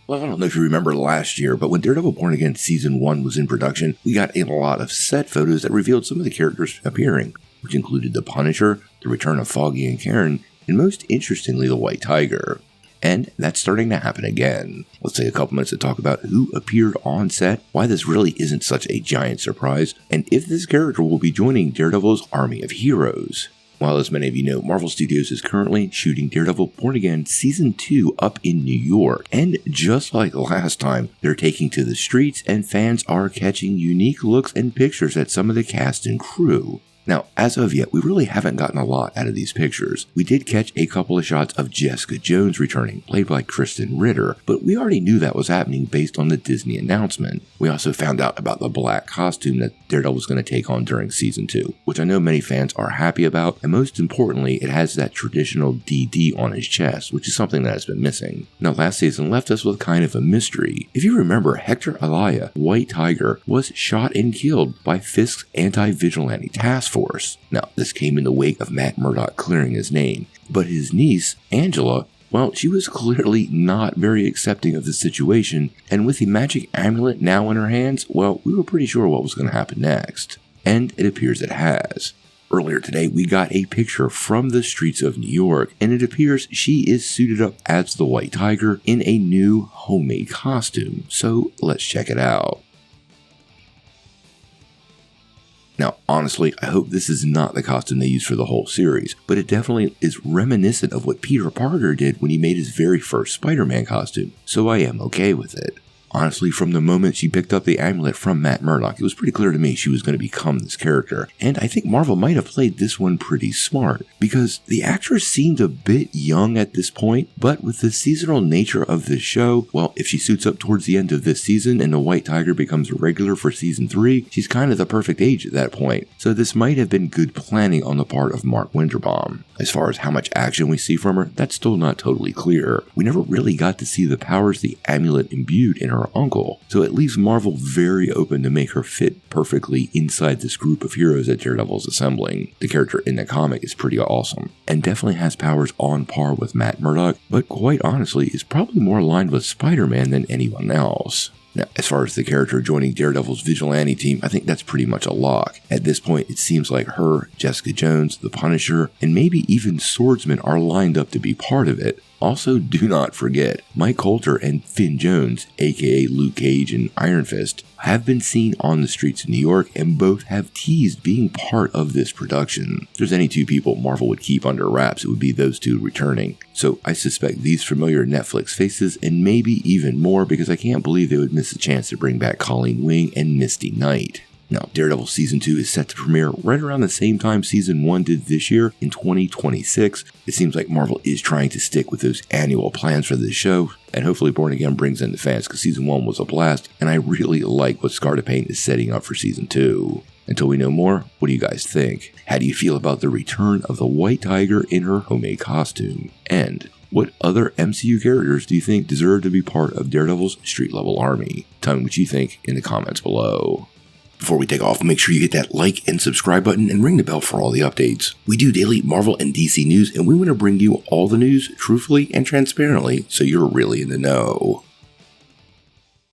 Well, I don't know if you remember last year, but when Daredevil Born Again Season 1 was in production, we got a lot of set photos that revealed some of the characters appearing, which included the Punisher, the return of Foggy and Karen, and most interestingly, the White Tiger. And that's starting to happen again. Let's take a couple minutes to talk about who appeared on set, why this really isn't such a giant surprise, and if this character will be joining Daredevil's army of heroes. While, as many of you know, Marvel Studios is currently shooting Daredevil Born Again Season 2 up in New York. And just like last time, they're taking to the streets and fans are catching unique looks and pictures at some of the cast and crew. Now, as of yet, we really haven't gotten a lot out of these pictures. We did catch a couple of shots of Jessica Jones returning, played by Kristen Ritter, but we already knew that was happening based on the Disney announcement. We also found out about the black costume that Daredevil was going to take on during Season 2, which I know many fans are happy about, and most importantly, it has that traditional DD on his chest, which is something that has been missing. Now, last season left us with kind of a mystery. If you remember, Hector Ayala, White Tiger, was shot and killed by Fisk's anti-vigilante task force. Now, this came in the wake of Matt Murdock clearing his name, but his niece, Angela, well, she was clearly not very accepting of the situation, and with the magic amulet now in her hands, well, we were pretty sure what was going to happen next. And it appears it has. Earlier today, we got a picture from the streets of New York, and it appears she is suited up as the White Tiger in a new homemade costume, so let's check it out. Now, honestly, I hope this is not the costume they used for the whole series, but it definitely is reminiscent of what Peter Parker did when he made his very first Spider-Man costume, so I am okay with it. Honestly, from the moment she picked up the amulet from Matt Murdock, it was pretty clear to me she was going to become this character. And I think Marvel might have played this one pretty smart, because the actress seemed a bit young at this point, but with the seasonal nature of this show, well, if she suits up towards the end of this season and the White Tiger becomes a regular for Season 3, she's kind of the perfect age at that point. So this might have been good planning on the part of Mark Winterbaum. As far as how much action we see from her, that's still not totally clear. We never really got to see the powers the amulet imbued in her uncle, so it leaves Marvel very open to make her fit perfectly inside this group of heroes that Daredevil's assembling. The character in the comic is pretty awesome, and definitely has powers on par with Matt Murdock, but quite honestly is probably more aligned with Spider-Man than anyone else. Now, as far as the character joining Daredevil's vigilante team, I think that's pretty much a lock. At this point, it seems like her, Jessica Jones, the Punisher, and maybe even Swordsman are lined up to be part of it. Also, do not forget, Mike Coulter and Finn Jones, aka Luke Cage and Iron Fist, have been seen on the streets of New York and both have teased being part of this production. If there's any two people Marvel would keep under wraps, it would be those two returning. So I suspect these familiar Netflix faces and maybe even more, because I can't believe they would miss a chance to bring back Colleen Wing and Misty Knight. Now, Daredevil Season 2 is set to premiere right around the same time Season 1 did this year, in 2026. It seems like Marvel is trying to stick with those annual plans for this show, and hopefully Born Again brings in the fans, because Season 1 was a blast, and I really like what Scar to Paint is setting up for Season 2. Until we know more, what do you guys think? How do you feel about the return of the White Tiger in her homemade costume? And what other MCU characters do you think deserve to be part of Daredevil's street-level army? Tell me what you think in the comments below. Before we take off, make sure you hit that like and subscribe button and ring the bell for all the updates. We do daily Marvel and DC news, and we want to bring you all the news truthfully and transparently, so you're really in the know.